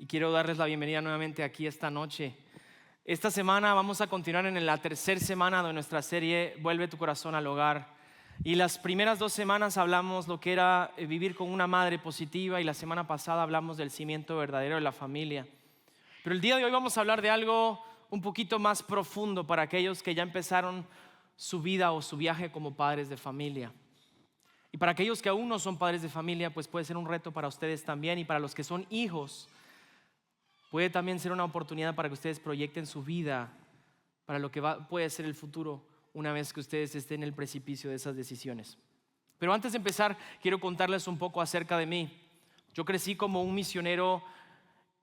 y quiero darles la bienvenida nuevamente aquí esta noche. Esta semana vamos a continuar en la tercera semana de nuestra serie Vuelve tu corazón al hogar. Y las primeras 2 semanas hablamos lo que era vivir con una madre positiva, y la semana pasada hablamos del cimiento verdadero de la familia. Pero el día de hoy vamos a hablar de algo un poquito más profundo para aquellos que ya empezaron su vida o su viaje como padres de familia. Y para aquellos que aún no son padres de familia, pues puede ser un reto para ustedes también. Y para los que son hijos, puede también ser una oportunidad para que ustedes proyecten su vida para lo que puede ser el futuro una vez que ustedes estén en el precipicio de esas decisiones. Pero antes de empezar, quiero contarles un poco acerca de mí. Yo crecí como un misionero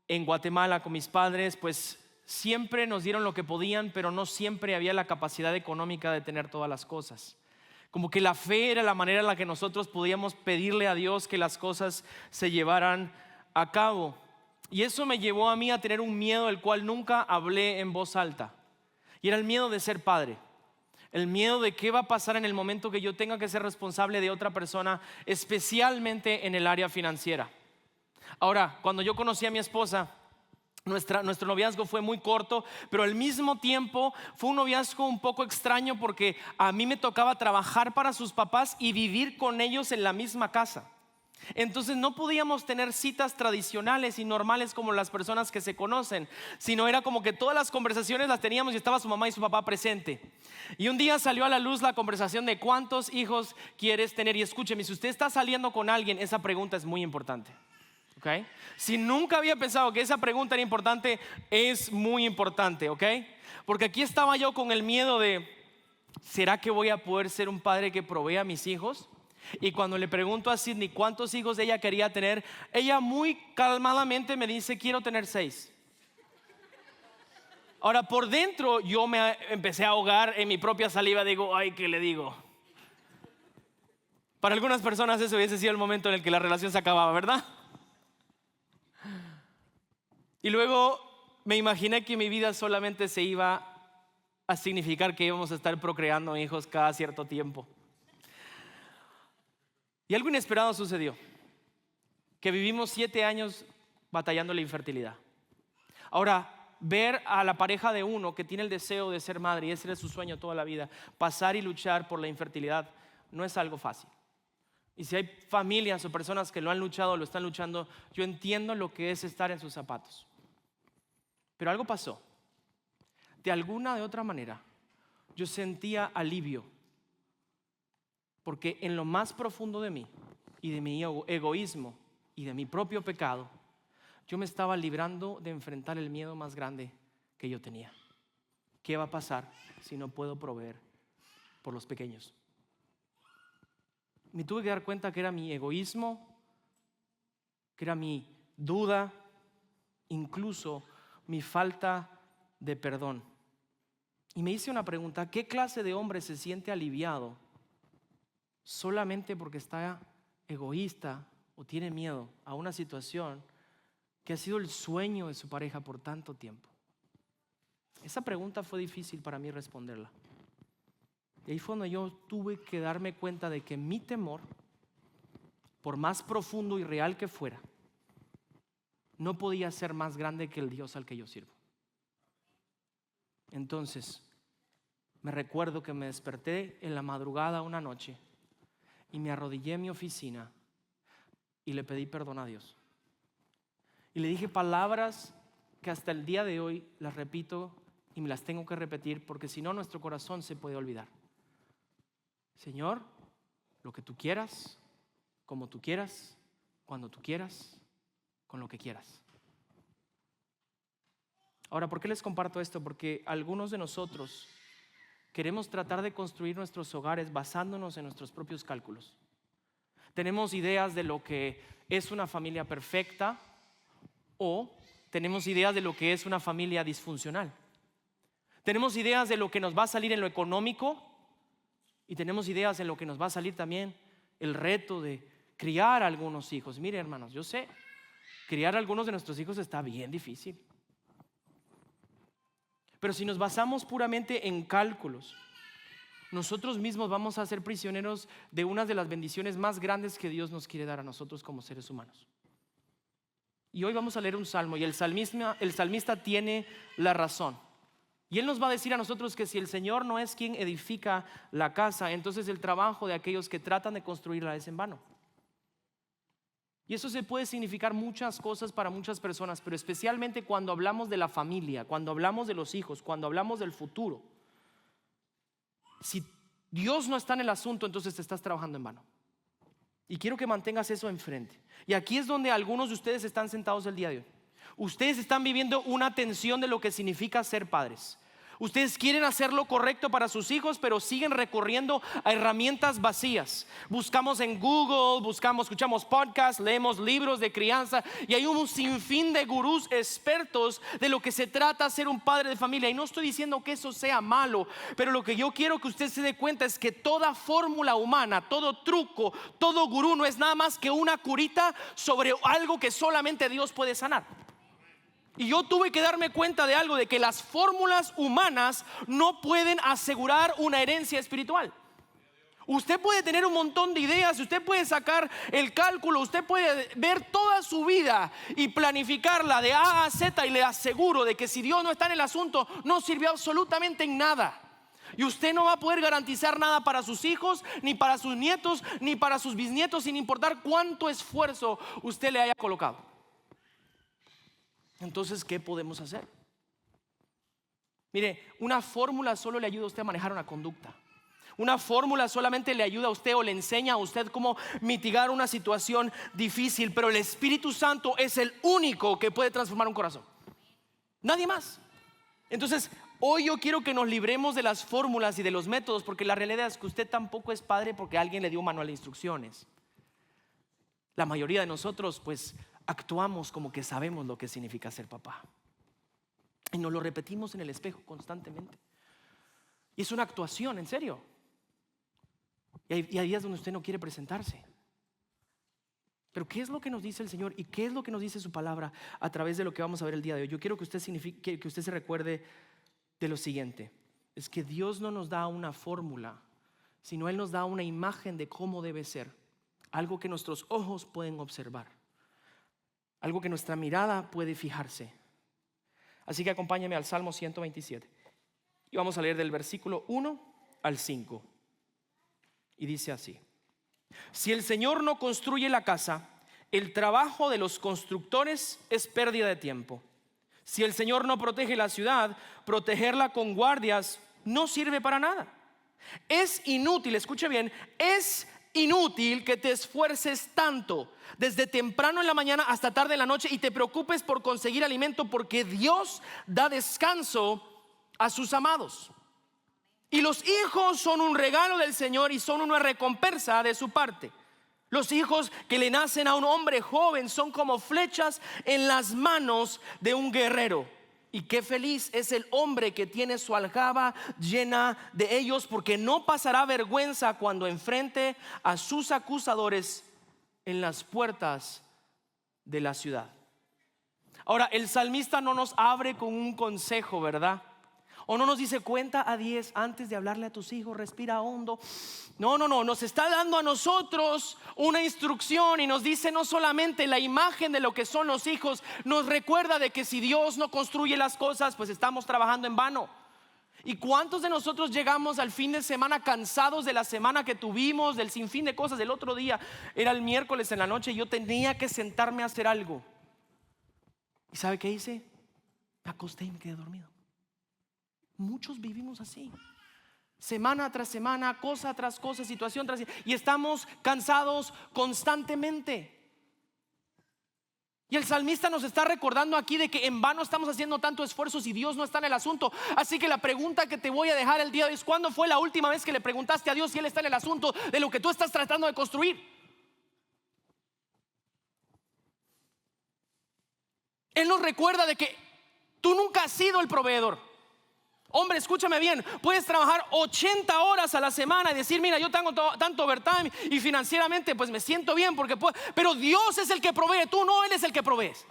en Guatemala con mis padres, pues siempre nos dieron lo que podían, pero no siempre había la capacidad económica de tener todas las cosas. Como que la fe era la manera en la que nosotros podíamos pedirle a Dios que las cosas se llevaran a cabo. Y eso me llevó a mí a tener un miedo del cual nunca hablé en voz alta. Y era el miedo de ser padre. El miedo de qué va a pasar en el momento que yo tenga que ser responsable de otra persona, especialmente en el área financiera. Ahora, cuando yo conocí a mi esposa, nuestro noviazgo fue muy corto, pero al mismo tiempo fue un noviazgo un poco extraño porque a mí me tocaba trabajar para sus papás y vivir con ellos en la misma casa. Entonces no podíamos tener citas tradicionales y normales como las personas que se conocen, sino era como que todas las conversaciones las teníamos y estaba su mamá y su papá presente. Y un día salió a la luz la conversación de cuántos hijos quieres tener. Y escúcheme, si usted está saliendo con alguien, esa pregunta es muy importante. ¿Okay? Si nunca había pensado que esa pregunta era importante, es muy importante, ¿ok? Porque aquí estaba yo con el miedo de, ¿será que voy a poder ser un padre que provea a mis hijos? Y cuando le pregunto a Sidney cuántos hijos ella quería tener, ella muy calmadamente me dice, quiero tener 6. Ahora por dentro yo me empecé a ahogar en mi propia saliva. Digo, ay, ¿qué le digo? Para algunas personas eso hubiese sido el momento en el que la relación se acababa, ¿verdad? Y luego me imaginé que mi vida solamente se iba a significar que íbamos a estar procreando hijos cada cierto tiempo. Y algo inesperado sucedió, que vivimos 7 años batallando la infertilidad. Ahora, ver a la pareja de uno que tiene el deseo de ser madre, y ese era su sueño toda la vida, pasar y luchar por la infertilidad, no es algo fácil. Y si hay familias o personas que lo han luchado o lo están luchando, yo entiendo lo que es estar en sus zapatos. Pero algo pasó. De alguna de otra manera, yo sentía alivio. Porque en lo más profundo de mí y de mi egoísmo y de mi propio pecado, yo me estaba librando de enfrentar el miedo más grande que yo tenía. ¿Qué va a pasar si no puedo proveer por los pequeños? Me tuve que dar cuenta que era mi egoísmo, que era mi duda, incluso mi falta de perdón. Y me hice una pregunta: ¿qué clase de hombre se siente aliviado solamente porque está egoísta o tiene miedo a una situación que ha sido el sueño de su pareja por tanto tiempo? Esa pregunta fue difícil para mí responderla. Y ahí fue donde yo tuve que darme cuenta de que mi temor, por más profundo y real que fuera, no podía ser más grande que el Dios al que yo sirvo. Entonces, me recuerdo que me desperté en la madrugada una noche y me arrodillé en mi oficina y le pedí perdón a Dios. Y le dije palabras que hasta el día de hoy las repito y me las tengo que repetir, porque si no, nuestro corazón se puede olvidar. Señor, lo que tú quieras, como tú quieras, cuando tú quieras, con lo que quieras. Ahora, ¿por qué les comparto esto? Porque algunos de nosotros queremos tratar de construir nuestros hogares basándonos en nuestros propios cálculos. Tenemos ideas de lo que es una familia perfecta, o tenemos ideas de lo que es una familia disfuncional. Tenemos ideas de lo que nos va a salir en lo económico, y tenemos ideas en lo que nos va a salir también el reto de criar a algunos hijos. Mire, hermanos, yo sé, criar a algunos de nuestros hijos está bien difícil. Pero si nos basamos puramente en cálculos, nosotros mismos vamos a ser prisioneros de una de las bendiciones más grandes que Dios nos quiere dar a nosotros como seres humanos. Y hoy vamos a leer un salmo y el salmista tiene la razón. Y él nos va a decir a nosotros que si el Señor no es quien edifica la casa, entonces el trabajo de aquellos que tratan de construirla es en vano. Y eso se puede significar muchas cosas para muchas personas, pero especialmente cuando hablamos de la familia, cuando hablamos de los hijos, cuando hablamos del futuro. Si Dios no está en el asunto, entonces te estás trabajando en vano. Y quiero que mantengas eso enfrente. Y aquí es donde algunos de ustedes están sentados el día de hoy. Ustedes están viviendo una tensión de lo que significa ser padres. Ustedes quieren hacer lo correcto para sus hijos, pero siguen recurriendo a herramientas vacías. Buscamos en Google, escuchamos podcasts, leemos libros de crianza y hay un sinfín de gurús expertos de lo que se trata ser un padre de familia. Y no estoy diciendo que eso sea malo, pero lo que yo quiero que usted se dé cuenta es que toda fórmula humana, todo truco, todo gurú no es nada más que una curita sobre algo que solamente Dios puede sanar. Y yo tuve que darme cuenta de algo, de que las fórmulas humanas no pueden asegurar una herencia espiritual. Usted puede tener un montón de ideas, usted puede sacar el cálculo, usted puede ver toda su vida y planificarla de A a Z, y le aseguro de que si Dios no está en el asunto, no sirvió absolutamente en nada. Y usted no va a poder garantizar nada para sus hijos, ni para sus nietos, ni para sus bisnietos, sin importar cuánto esfuerzo usted le haya colocado. Entonces, ¿qué podemos hacer? Mire, una fórmula solo le ayuda a usted a manejar una conducta. Una fórmula solamente le ayuda a usted o le enseña a usted cómo mitigar una situación difícil, pero el Espíritu Santo es el único que puede transformar un corazón. Nadie más. Entonces, hoy yo quiero que nos libremos de las fórmulas y de los métodos, porque la realidad es que usted tampoco es padre porque alguien le dio un manual de instrucciones. La mayoría de nosotros, pues, actuamos como que sabemos lo que significa ser papá. Y nos lo repetimos en el espejo constantemente. Y es una actuación, en serio. Y hay días donde usted no quiere presentarse. Pero ¿qué es lo que nos dice el Señor? ¿Y qué es lo que nos dice su palabra a través de lo que vamos a ver el día de hoy? Yo quiero que usted se recuerde de lo siguiente. Es que Dios no nos da una fórmula, sino Él nos da una imagen de cómo debe ser. Algo que nuestros ojos pueden observar. Algo que nuestra mirada puede fijarse. Así que acompáñame al Salmo 127. Y vamos a leer del versículo 1 al 5. Y dice así: si el Señor no construye la casa, el trabajo de los constructores es pérdida de tiempo. Si el Señor no protege la ciudad, protegerla con guardias no sirve para nada. Es inútil, escuche bien, es inútil que te esfuerces tanto desde temprano en la mañana hasta tarde en la noche y te preocupes por conseguir alimento, porque Dios da descanso a sus amados. Y los hijos son un regalo del Señor y son una recompensa de su parte. Los hijos que le nacen a un hombre joven son como flechas en las manos de un guerrero. Y qué feliz es el hombre que tiene su aljaba llena de ellos, porque no pasará vergüenza cuando enfrente a sus acusadores en las puertas de la ciudad. Ahora, el salmista no nos abre con un consejo, ¿verdad? O no nos dice cuenta a 10 antes de hablarle a tus hijos, respira hondo. No, nos está dando a nosotros una instrucción y nos dice no solamente la imagen de lo que son los hijos, nos recuerda de que si Dios no construye las cosas, pues estamos trabajando en vano. ¿Y cuántos de nosotros llegamos al fin de semana cansados de la semana que tuvimos, del sinfín de cosas? El otro día era el miércoles en la noche y yo tenía que sentarme a hacer algo. ¿Y sabe qué hice? Me acosté y me quedé dormido. Muchos vivimos así, semana tras semana, cosa tras cosa, situación tras situación, y estamos cansados constantemente. Y el salmista nos está recordando aquí de que en vano estamos haciendo tanto esfuerzo si Dios no está en el asunto. Así que la pregunta que te voy a dejar el día de hoy es: ¿cuándo fue la última vez que le preguntaste a Dios si Él está en el asunto de lo que tú estás tratando de construir? Él nos recuerda de que tú nunca has sido el proveedor. Hombre, escúchame bien, puedes trabajar 80 horas a la semana y decir: mira, yo tengo tanto overtime y financieramente pues me siento bien porque puedo. Pero Dios es el que provee, tú no, Él es el que provees.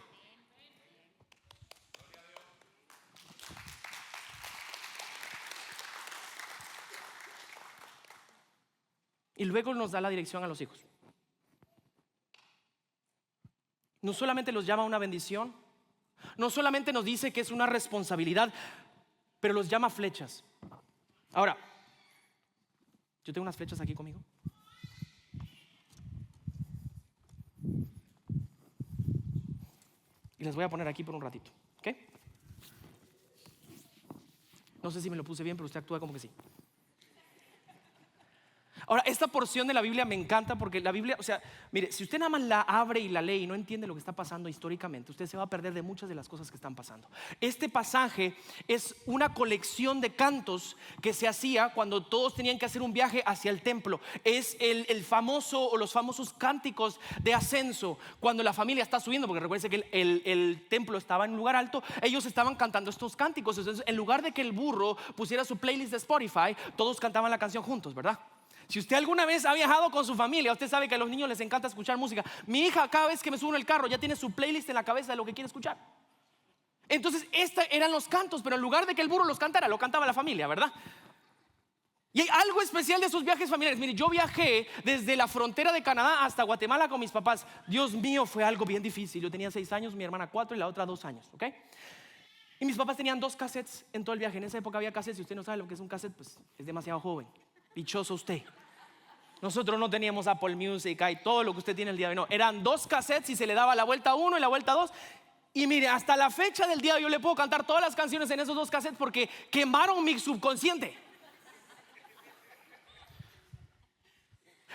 Y luego nos da la dirección a los hijos. no solamente los llama a una bendición, no solamente nos dice que es una responsabilidad, pero los llama flechas. Ahora, yo tengo unas flechas aquí conmigo. Y las voy a poner aquí por un ratito, ¿ok? No sé si me lo puse bien, pero usted actúa como que sí. Ahora, esta porción de la Biblia me encanta porque la Biblia, o sea, mire, si usted nada más la abre y la lee y no entiende lo que está pasando históricamente, usted se va a perder de muchas de las cosas que están pasando. Este pasaje es una colección de cantos que se hacía cuando todos tenían que hacer un viaje hacia el templo. Es el famoso o los famosos cánticos de ascenso, cuando la familia está subiendo, porque recuerden que el templo estaba en un lugar alto, ellos estaban cantando estos cánticos. Entonces, en lugar de que el burro pusiera su playlist de Spotify, todos cantaban la canción juntos, ¿verdad? Si usted alguna vez ha viajado con su familia, usted sabe que a los niños les encanta escuchar música. Mi hija, cada vez que me subo en el carro, ya tiene su playlist en la cabeza de lo que quiere escuchar. Entonces, estos eran los cantos, pero en lugar de que el burro los cantara, lo cantaba la familia, ¿verdad? Y hay algo especial de esos viajes familiares. Mire, yo viajé desde la frontera de Canadá hasta Guatemala con mis papás. Dios mío, fue algo bien difícil. Yo tenía 6 años, mi hermana 4 y la otra 2 años, ¿ok? Y mis papás tenían 2 cassettes en todo el viaje. En esa época había cassettes. Si usted no sabe lo que es un cassette, pues es demasiado joven. Dichoso usted. Nosotros no teníamos Apple Music y todo lo que usted tiene el día de hoy. No, eran 2 cassettes y se le daba la vuelta 1 y la vuelta 2. Y mire, hasta la fecha del día de hoy yo le puedo cantar todas las canciones en esos 2 cassettes porque quemaron mi subconsciente.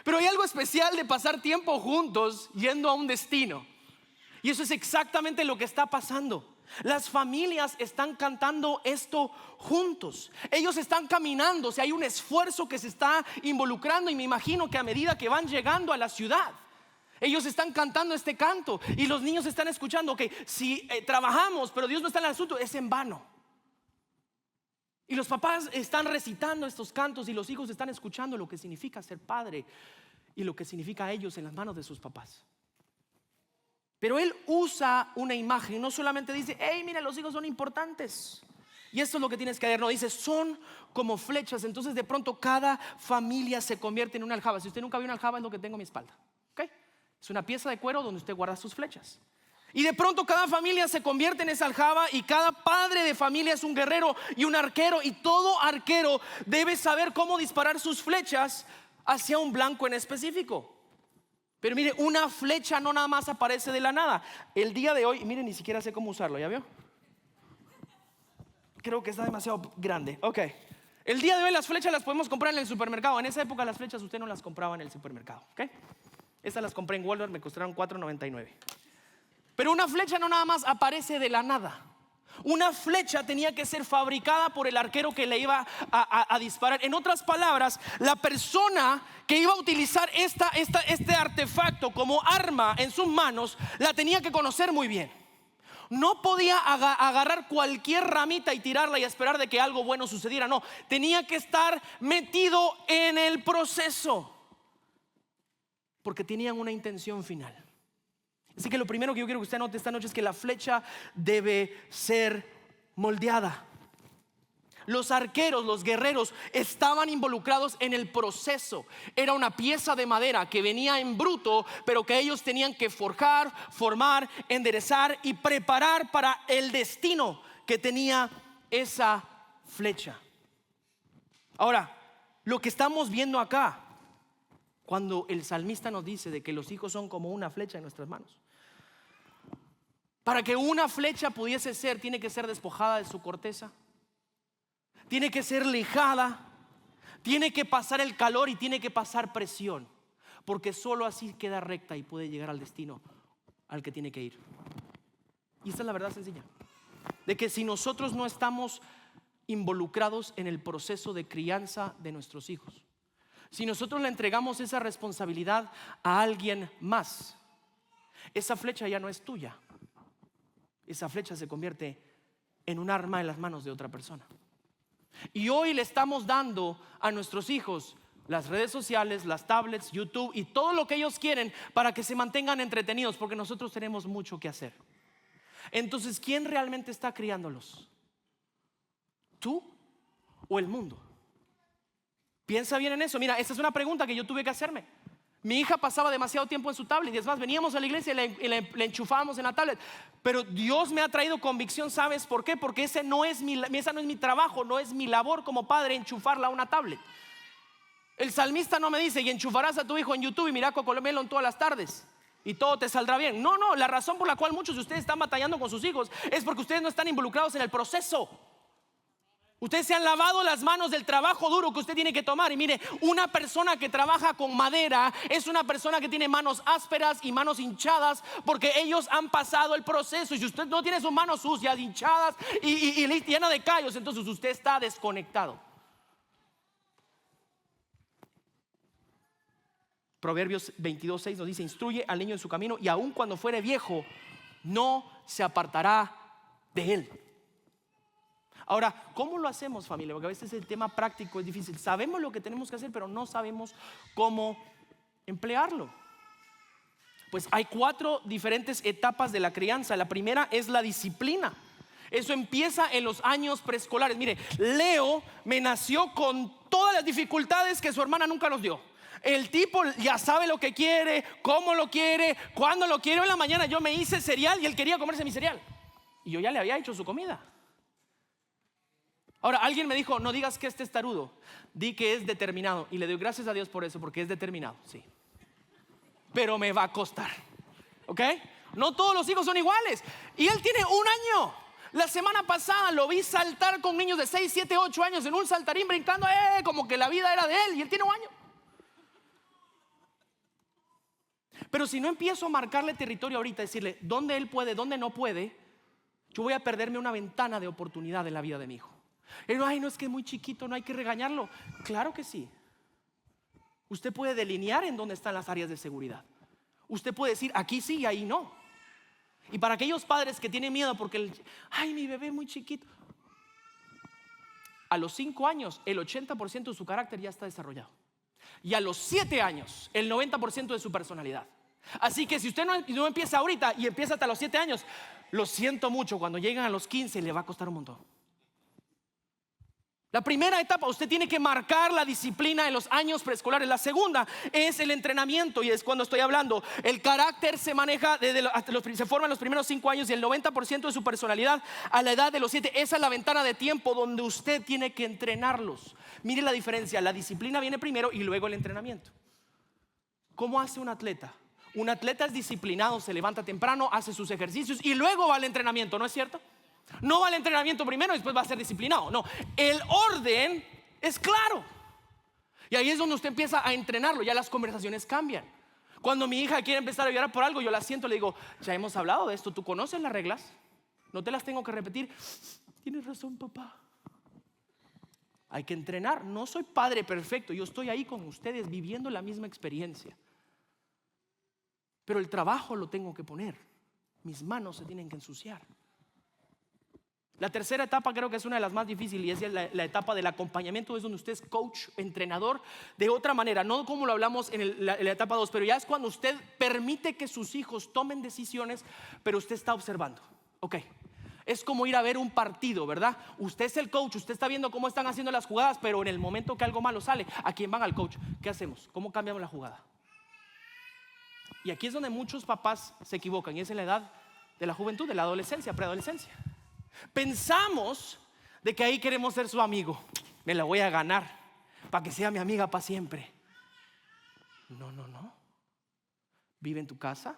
Pero hay algo especial de pasar tiempo juntos yendo a un destino. Y eso es exactamente lo que está pasando. Las familias están cantando esto juntos. Ellos están caminando, o sea, hay un esfuerzo que se está involucrando. Y me imagino que a medida que van llegando a la ciudad, ellos están cantando este canto y los niños están escuchando que si trabajamos, pero Dios no está en el asunto, es en vano. Y los papás están recitando estos cantos y los hijos están escuchando lo que significa ser padre y lo que significa a ellos en las manos de sus papás. Pero él usa una imagen, no solamente dice, hey, mira, los hijos son importantes y esto es lo que tienes que ver. No, dice, son como flechas. Entonces de pronto cada familia se convierte en una aljaba. Si usted nunca vio una aljaba, es lo que tengo en mi espalda, ¿okay? Es una pieza de cuero donde usted guarda sus flechas. Y de pronto cada familia se convierte en esa aljaba y cada padre de familia es un guerrero y un arquero. Y todo arquero debe saber cómo disparar sus flechas hacia un blanco en específico. Pero mire, una flecha no nada más aparece de la nada. El día de hoy, mire, ni siquiera sé cómo usarlo, ¿ya vio? Creo que está demasiado grande. Ok. El día de hoy las flechas las podemos comprar en el supermercado. En esa época las flechas usted no las compraba en el supermercado, ¿ok? Estas las compré en Walmart, me costaron $4.99. Pero una flecha no nada más aparece de la nada. Una flecha tenía que ser fabricada por el arquero que le iba a disparar. En otras palabras, la persona que iba a utilizar este artefacto como arma en sus manos la tenía que conocer muy bien. No podía agarrar cualquier ramita y tirarla y esperar de que algo bueno sucediera. No, tenía que estar metido en el proceso porque tenían una intención final. Así que lo primero que yo quiero que usted note esta noche es que la flecha debe ser moldeada. Los arqueros, los guerreros estaban involucrados en el proceso. Era una pieza de madera que venía en bruto, pero que ellos tenían que forjar, formar, enderezar y preparar para el destino que tenía esa flecha. Ahora, lo que estamos viendo acá, cuando el salmista nos dice de que los hijos son como una flecha en nuestras manos. Para que una flecha pudiese ser, tiene que ser despojada de su corteza, tiene que ser lijada, tiene que pasar el calor y tiene que pasar presión, porque solo así queda recta y puede llegar al destino al que tiene que ir. Y esta es la verdad sencilla, de que si nosotros no estamos involucrados en el proceso de crianza de nuestros hijos, si nosotros le entregamos esa responsabilidad a alguien más, esa flecha ya no es tuya. Esa flecha se convierte en un arma en las manos de otra persona. Y hoy le estamos dando a nuestros hijos las redes sociales, las tablets, YouTube y todo lo que ellos quieren para que se mantengan entretenidos, porque nosotros tenemos mucho que hacer. Entonces, ¿quién realmente está criándolos? ¿Tú o el mundo? Piensa bien en eso. Mira, esta es una pregunta que yo tuve que hacerme. Mi hija pasaba demasiado tiempo en su tablet y es más, veníamos a la iglesia y le enchufábamos en la tablet. Pero Dios me ha traído convicción, ¿sabes por qué? Porque esa no es mi trabajo, no es mi labor como padre enchufarla a una tablet. El salmista no me dice, y enchufarás a tu hijo en YouTube y mira Cocomelon todas las tardes y todo te saldrá bien. No, la razón por la cual muchos de ustedes están batallando con sus hijos es porque ustedes no están involucrados en el proceso. Ustedes se han lavado las manos del trabajo duro que usted tiene que tomar. Y mire, una persona que trabaja con madera es una persona que tiene manos ásperas y manos hinchadas, porque ellos han pasado el proceso. Y si usted no tiene sus manos sucias, hinchadas y llenas de callos, entonces usted está desconectado. Proverbios 22:6 nos dice: instruye al niño en su camino y aun cuando fuere viejo no se apartará de él. Ahora, ¿cómo lo hacemos, familia? Porque a veces el tema práctico es difícil. Sabemos lo que tenemos que hacer, pero no sabemos cómo emplearlo. Pues hay 4 diferentes etapas de la crianza. La primera es la disciplina. Eso empieza en los años preescolares. Mire, Leo me nació con todas las dificultades que su hermana nunca nos dio. El tipo ya sabe lo que quiere, cómo lo quiere, cuándo lo quiere. En la mañana yo me hice cereal y él quería comerse mi cereal y yo ya le había hecho su comida. Ahora, alguien me dijo: no digas que este es tarudo, di que es determinado. Y le doy gracias a Dios por eso, porque es determinado, sí. Pero me va a costar, ¿ok? No todos los hijos son iguales. Y él tiene 1 año. La semana pasada lo vi saltar con niños de 6, 7, 8 años en un saltarín brincando, como que la vida era de él. Y él tiene 1 año. Pero si no empiezo a marcarle territorio ahorita, decirle dónde él puede, dónde no puede, yo voy a perderme una ventana de oportunidad en la vida de mi hijo. Ay, no, es que es muy chiquito, no hay que regañarlo. Claro que sí. Usted puede delinear en dónde están las áreas de seguridad. Usted puede decir aquí sí y ahí no. Y para aquellos padres que tienen miedo porque mi bebé es muy chiquito, a los 5 años el 80% de su carácter ya está desarrollado. Y a los 7 años el 90% de su personalidad. Así que si usted no empieza ahorita y empieza hasta los 7 años, lo siento mucho, cuando lleguen a los 15 le va a costar un montón. La primera etapa, usted tiene que marcar la disciplina en los años preescolares. La segunda es el entrenamiento, y es cuando estoy hablando. El carácter se maneja se forma en los primeros 5 años y el 90% de su personalidad a la edad de los 7. Esa es la ventana de tiempo donde usted tiene que entrenarlos. Mire la diferencia, la disciplina viene primero y luego el entrenamiento. ¿Cómo hace un atleta? Un atleta es disciplinado, se levanta temprano, hace sus ejercicios y luego va al entrenamiento, ¿no es cierto? No va al entrenamiento primero y después va a ser disciplinado. No, el orden es claro. Y ahí es donde usted empieza a entrenarlo. Ya las conversaciones cambian. Cuando mi hija quiere empezar a llorar por algo, yo la siento y le digo: ya hemos hablado de esto, tú conoces las reglas, no te las tengo que repetir. Tienes razón, papá. Hay que entrenar. No soy padre perfecto, yo estoy ahí con ustedes viviendo la misma experiencia, pero el trabajo lo tengo que poner. Mis manos se tienen que ensuciar. La tercera etapa creo que es una de las más difíciles, y es la etapa del acompañamiento. Es donde usted es coach, entrenador de otra manera, no como lo hablamos en la etapa 2, pero ya es cuando usted permite que sus hijos tomen decisiones, pero usted está observando. Ok, es como ir a ver un partido, ¿verdad? Usted es el coach, usted está viendo cómo están haciendo las jugadas, pero en el momento que algo malo sale, ¿a quién van? Al coach. ¿Qué hacemos? ¿Cómo cambiamos la jugada? Y aquí es donde muchos papás se equivocan, y es en la edad de la juventud, de la adolescencia, preadolescencia. Pensamos de que ahí queremos ser su amigo. Me la voy a ganar para que sea mi amiga para siempre. No. Vive en tu casa,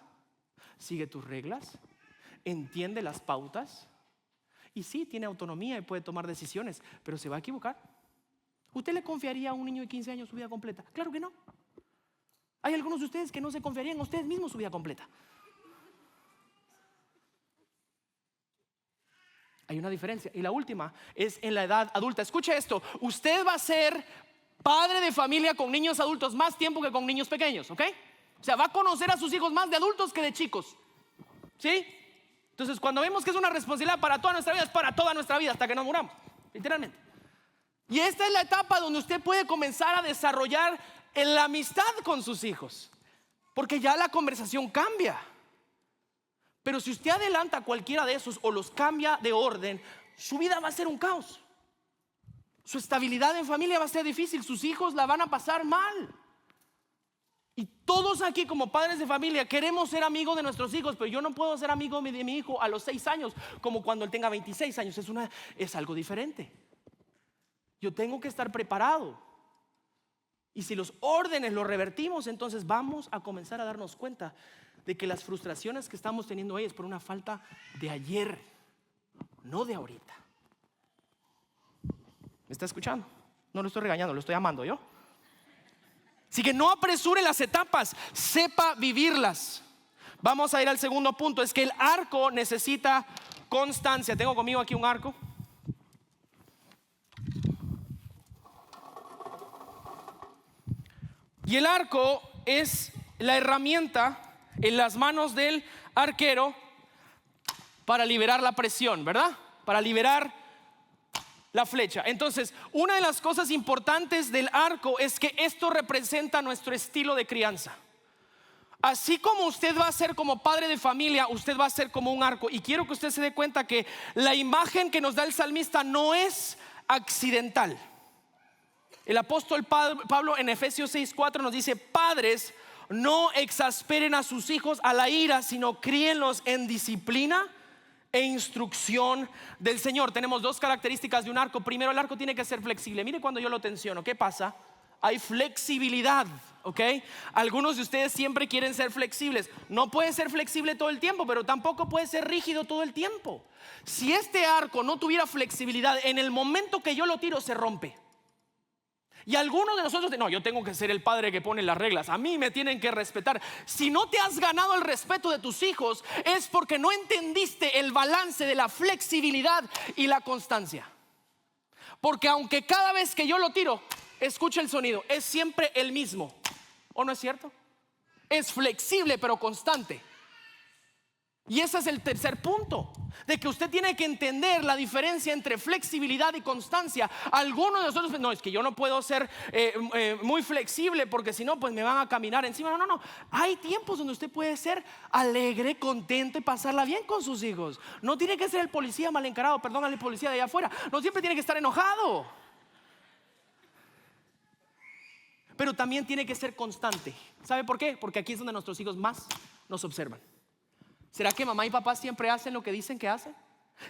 sigue tus reglas, entiende las pautas. Y sí, tiene autonomía y puede tomar decisiones, pero se va a equivocar. ¿Usted le confiaría a un niño de 15 años su vida completa? Claro que no. Hay algunos de ustedes que no se confiarían a ustedes mismos su vida completa. Hay una diferencia. Y la última es en la edad adulta. Escuche esto: usted va a ser padre de familia con niños adultos más tiempo que con niños pequeños, ¿ok? O sea, va a conocer a sus hijos más de adultos que de chicos, ¿sí? Entonces, cuando vemos que es una responsabilidad para toda nuestra vida, es para toda nuestra vida hasta que nos muramos, literalmente. Y esta es la etapa donde usted puede comenzar a desarrollar la amistad con sus hijos, porque ya la conversación cambia. Pero si usted adelanta cualquiera de esos o los cambia de orden, su vida va a ser un caos. Su estabilidad en familia va a ser difícil, sus hijos la van a pasar mal. Y todos aquí como padres de familia queremos ser amigos de nuestros hijos, pero yo no puedo ser amigo de mi hijo a los 6 años como cuando él tenga 26 años. Es algo diferente. Yo tengo que estar preparado. Y si los órdenes los revertimos, entonces vamos a comenzar a darnos cuenta de que las frustraciones que estamos teniendo hoy es por una falta de ayer, no de ahorita. ¿Me está escuchando? No lo estoy regañando, lo estoy amando yo. Así que no apresure las etapas, sepa vivirlas. Vamos a ir al segundo punto, es que el arco necesita constancia. Tengo conmigo aquí un arco. Y el arco es la herramienta en las manos del arquero para liberar la presión, ¿verdad? Para liberar la flecha. Entonces, una de las cosas importantes del arco es que esto representa nuestro estilo de crianza. Así como usted va a ser como padre de familia, usted va a ser como un arco. Y quiero que usted se dé cuenta que la imagen que nos da el salmista no es accidental. El apóstol Pablo en Efesios 6:4 nos dice: padres, no exasperen a sus hijos a la ira, sino críenlos en disciplina e instrucción del Señor. Tenemos dos características de un arco. Primero, el arco tiene que ser flexible. Mire cuando yo lo tensiono, ¿qué pasa? Hay flexibilidad, ¿ok? Algunos de ustedes siempre quieren ser flexibles. No puede ser flexible todo el tiempo, pero tampoco puede ser rígido todo el tiempo. Si este arco no tuviera flexibilidad, en el momento que yo lo tiro se rompe. Y algunos de nosotros, no, yo tengo que ser el padre que pone las reglas, a mí me tienen que respetar. Si no te has ganado el respeto de tus hijos, es porque no entendiste el balance de la flexibilidad y la constancia. Porque aunque cada vez que yo lo tiro, escucha el sonido, es siempre el mismo. ¿O no es cierto? Es flexible pero constante. Y ese es el tercer punto, de que usted tiene que entender la diferencia entre flexibilidad y constancia. Algunos de nosotros, no, es que yo no puedo ser muy flexible porque si no, pues me van a caminar encima. No. Hay tiempos donde usted puede ser alegre, contento y pasarla bien con sus hijos. No tiene que ser el policía mal encarado, perdón al policía de allá afuera. No siempre tiene que estar enojado. Pero también tiene que ser constante. ¿Sabe por qué? Porque aquí es donde nuestros hijos más nos observan. ¿Será que mamá y papá siempre hacen lo que dicen que hacen?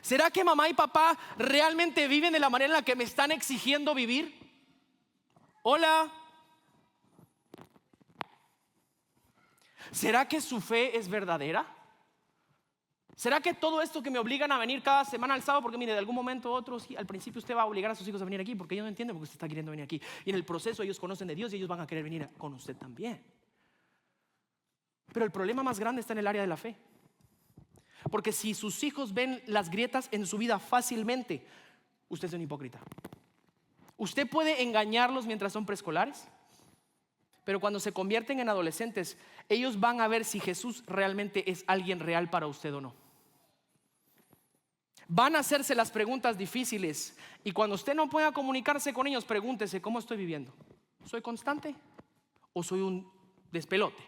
¿Será que mamá y papá realmente viven de la manera en la que me están exigiendo vivir? Hola. ¿Será que su fe es verdadera? ¿Será que todo esto que me obligan a venir cada semana al sábado, porque mire, de algún momento u otro, al principio usted va a obligar a sus hijos a venir aquí porque ellos no entienden por qué usted está queriendo venir aquí, y en el proceso ellos conocen de Dios y ellos van a querer venir con usted también? Pero el problema más grande está en el área de la fe. Porque si sus hijos ven las grietas en su vida fácilmente, usted es un hipócrita. Usted puede engañarlos mientras son preescolares, pero cuando se convierten en adolescentes, ellos van a ver si Jesús realmente es alguien real para usted o no. Van a hacerse las preguntas difíciles, y cuando usted no pueda comunicarse con ellos, pregúntese: ¿cómo estoy viviendo? ¿Soy constante o soy un despelote?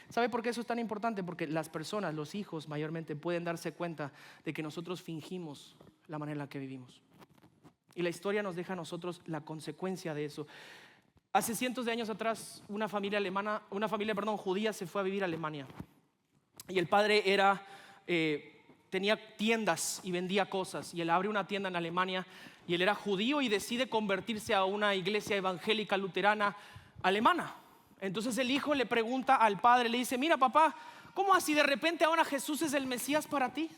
¿Sabe por qué eso es tan importante? Porque las personas, los hijos mayormente, pueden darse cuenta de que nosotros fingimos la manera en la que vivimos. Y la historia nos deja a nosotros la consecuencia de eso. Hace cientos de años atrás, una familia judía se fue a vivir a Alemania. Y el padre tenía tiendas y vendía cosas. Y él abre una tienda en Alemania, y él era judío y decide convertirse a una iglesia evangélica luterana alemana. Entonces el hijo le pregunta al padre, le dice: mira, papá, ¿cómo así de repente ahora Jesús es el Mesías para ti?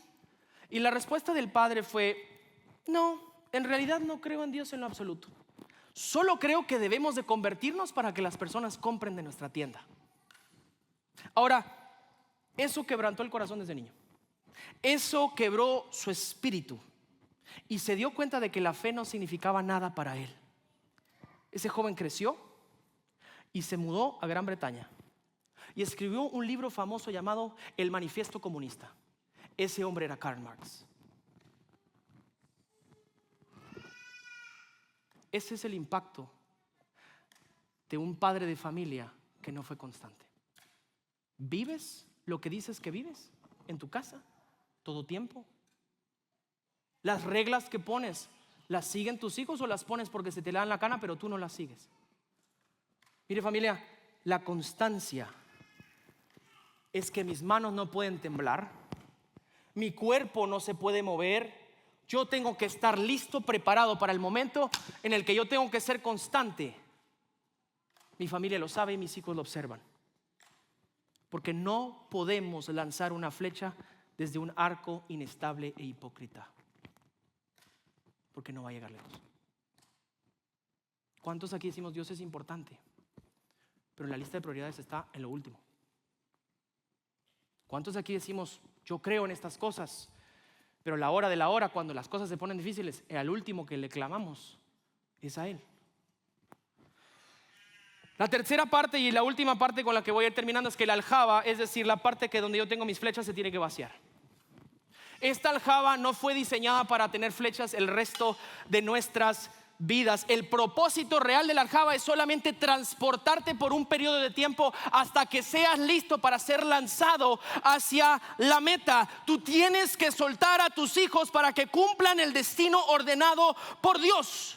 Y la respuesta del padre fue: no, en realidad no creo en Dios en lo absoluto. Solo creo que debemos de convertirnos para que las personas compren de nuestra tienda. Ahora, eso quebrantó el corazón desde niño. Eso quebró su espíritu, y se dio cuenta de que la fe no significaba nada para él. Ese joven creció y se mudó a Gran Bretaña y escribió un libro famoso llamado El Manifiesto Comunista. Ese hombre era Karl Marx. Ese es el impacto de un padre de familia que no fue constante. ¿Vives lo que dices que vives en tu casa todo tiempo? ¿Las reglas que pones las siguen tus hijos o las pones porque se te le dan la gana pero tú no las sigues? Mire, familia, la constancia es que mis manos no pueden temblar, mi cuerpo no se puede mover. Yo tengo que estar listo, preparado para el momento en el que yo tengo que ser constante. Mi familia lo sabe y mis hijos lo observan. Porque no podemos lanzar una flecha desde un arco inestable e hipócrita. Porque no va a llegar lejos. ¿Cuántos aquí decimos Dios es importante? Pero la lista de prioridades está en lo último. ¿Cuántos aquí decimos yo creo en estas cosas? Pero la hora de la hora, cuando las cosas se ponen difíciles, al último que le clamamos es a Él. La tercera parte y la última parte con la que voy a ir terminando es que la aljaba, es decir, la parte que donde yo tengo mis flechas, se tiene que vaciar. Esta aljaba no fue diseñada para tener flechas el resto de nuestras vidas. El propósito real de la aljaba es solamente transportarte por un periodo de tiempo hasta que seas listo para ser lanzado hacia la meta. Tú tienes que soltar a tus hijos para que cumplan el destino ordenado por Dios.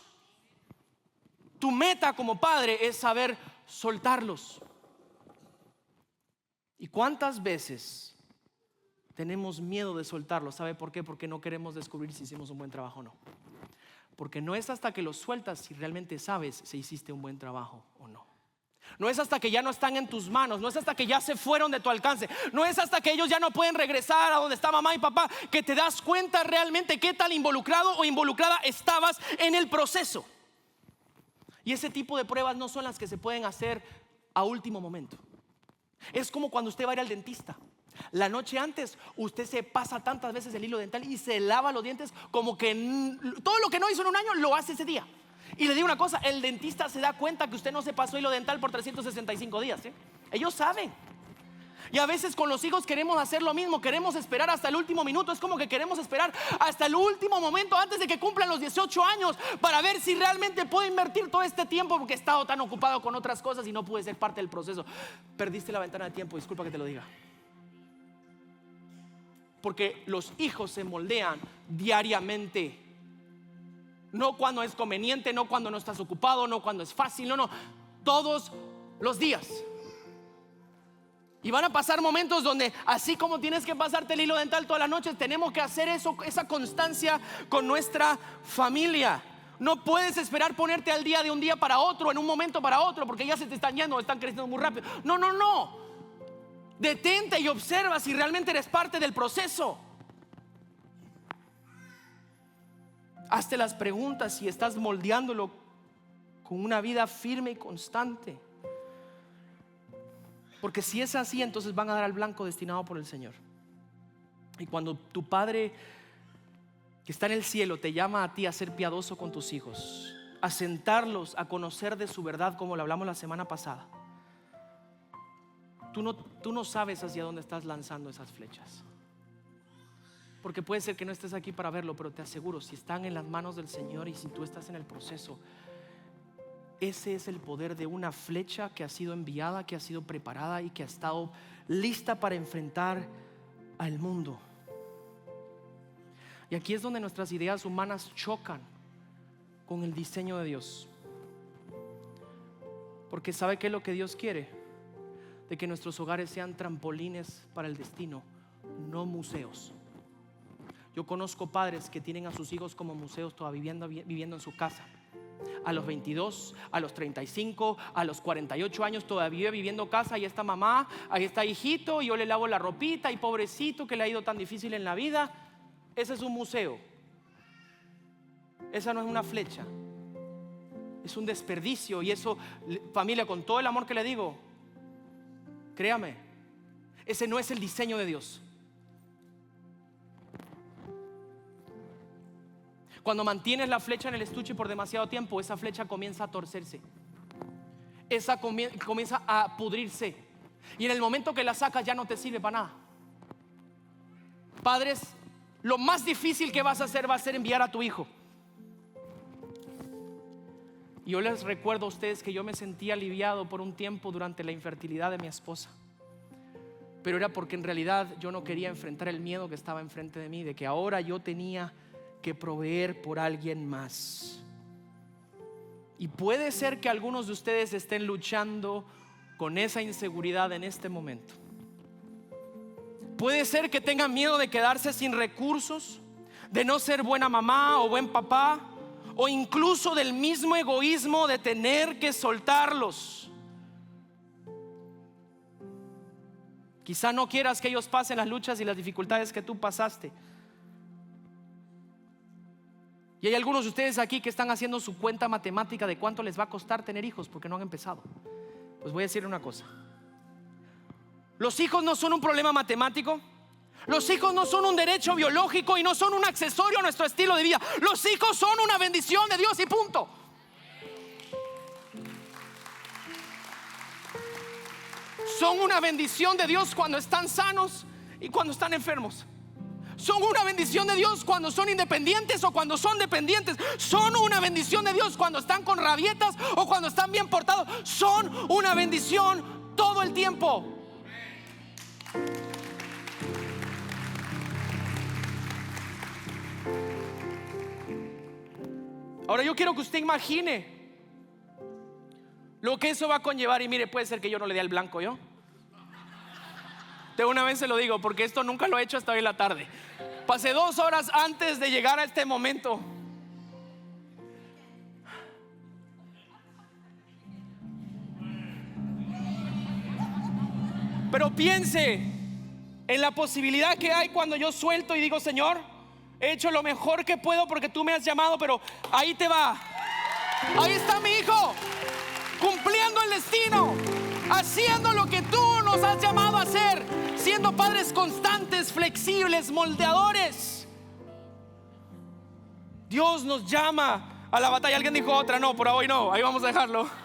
Tu meta como padre es saber soltarlos. ¿Y cuántas veces tenemos miedo de soltarlos? ¿Sabe por qué? Porque no queremos descubrir si hicimos un buen trabajo o no. Porque no es hasta que los sueltas si realmente sabes si hiciste un buen trabajo o no. No es hasta que ya no están en tus manos, no es hasta que ya se fueron de tu alcance, no es hasta que ellos ya no pueden regresar a donde está mamá y papá que te das cuenta realmente qué tan involucrado o involucrada estabas en el proceso. Y ese tipo de pruebas no son las que se pueden hacer a último momento. Es como cuando usted va a ir al dentista. La noche antes usted se pasa tantas veces el hilo dental y se lava los dientes como que todo lo que no hizo en un año lo hace ese día. Y le digo una cosa, el dentista se da cuenta que usted no se pasó hilo dental por 365 días, ¿eh? Ellos saben. Y a veces con los hijos queremos hacer lo mismo, queremos esperar hasta el último minuto. Es como que queremos esperar hasta el último momento antes de que cumplan los 18 años para ver si realmente puedo invertir todo este tiempo, porque he estado tan ocupado con otras cosas y no pude ser parte del proceso. Perdiste la ventana de tiempo, disculpa que te lo diga. Porque los hijos se moldean diariamente. No cuando es conveniente, no cuando no estás ocupado, no cuando es fácil, no, todos los días. Y van a pasar momentos donde, así como tienes que pasarte el hilo dental todas las noches, tenemos que hacer eso, esa constancia con nuestra familia. No puedes esperar ponerte al día de un día para otro, en un momento para otro, porque ya se te están yendo, están creciendo muy rápido. No. Detente y observa si realmente eres parte del proceso. Hazte las preguntas si estás moldeándolo con una vida firme y constante. Porque si es así, entonces van a dar al blanco destinado por el Señor. Y cuando tu Padre que está en el cielo te llama a ti a ser piadoso con tus hijos, a sentarlos, a conocer de su verdad, como lo hablamos la semana pasada, tú no sabes hacia dónde estás lanzando esas flechas. Porque puede ser que no estés aquí para verlo, pero te aseguro, si están en las manos del Señor y si tú estás en el proceso, ese es el poder de una flecha que ha sido enviada, que ha sido preparada y que ha estado lista para enfrentar al mundo. Y aquí es donde nuestras ideas humanas chocan con el diseño de Dios. Porque ¿sabe qué es lo que Dios quiere? De que nuestros hogares sean trampolines para el destino, no museos. Yo conozco padres que tienen a sus hijos como museos todavía viviendo en su casa. A los 22, a los 35, a los 48 años todavía viviendo casa. Ahí está mamá, ahí está hijito, y yo le lavo la ropita y pobrecito que le ha ido tan difícil en la vida. Ese es un museo. Esa no es una flecha. Es un desperdicio. Y eso, familia, con todo el amor que le digo, créame, ese no es el diseño de Dios. Cuando mantienes la flecha en el estuche por demasiado tiempo, esa flecha comienza a torcerse. Esa comienza a pudrirse. Y en el momento que la sacas ya no te sirve para nada. Padres, lo más difícil que vas a hacer va a ser enviar a tu hijo. Y yo les recuerdo a ustedes que yo me sentí aliviado por un tiempo durante la infertilidad de mi esposa. Pero era porque en realidad yo no quería enfrentar el miedo que estaba enfrente de mí, de que ahora yo tenía que proveer por alguien más. Y puede ser que algunos de ustedes estén luchando con esa inseguridad en este momento. Puede ser que tengan miedo de quedarse sin recursos, de no ser buena mamá o buen papá, o incluso del mismo egoísmo de tener que soltarlos. Quizá no quieras que ellos pasen las luchas y las dificultades que tú pasaste. Y hay algunos de ustedes aquí que están haciendo su cuenta matemática de cuánto les va a costar tener hijos porque no han empezado. Pues voy a decir una cosa: los hijos no son un problema matemático. Los hijos no son un derecho biológico y no son un accesorio a nuestro estilo de vida. Los hijos son una bendición de Dios y punto. Son una bendición de Dios cuando están sanos y cuando están enfermos. Son una bendición de Dios cuando son independientes o cuando son dependientes. Son una bendición de Dios cuando están con rabietas o cuando están bien portados. Son una bendición todo el tiempo. Ahora yo quiero que usted imagine lo que eso va a conllevar. Y mire, puede ser que yo no le dé al blanco yo. De una vez se lo digo, porque esto nunca lo he hecho hasta hoy en la tarde. Pasé 2 horas antes de llegar a este momento. Pero piense en la posibilidad que hay cuando yo suelto y digo: Señor, he hecho lo mejor que puedo porque tú me has llamado, pero ahí te va. Ahí está mi hijo, cumpliendo el destino, haciendo lo que tú nos has llamado a hacer, siendo padres constantes, flexibles, moldeadores. Dios nos llama a la batalla. Alguien dijo otra, no, por hoy no, ahí vamos a dejarlo.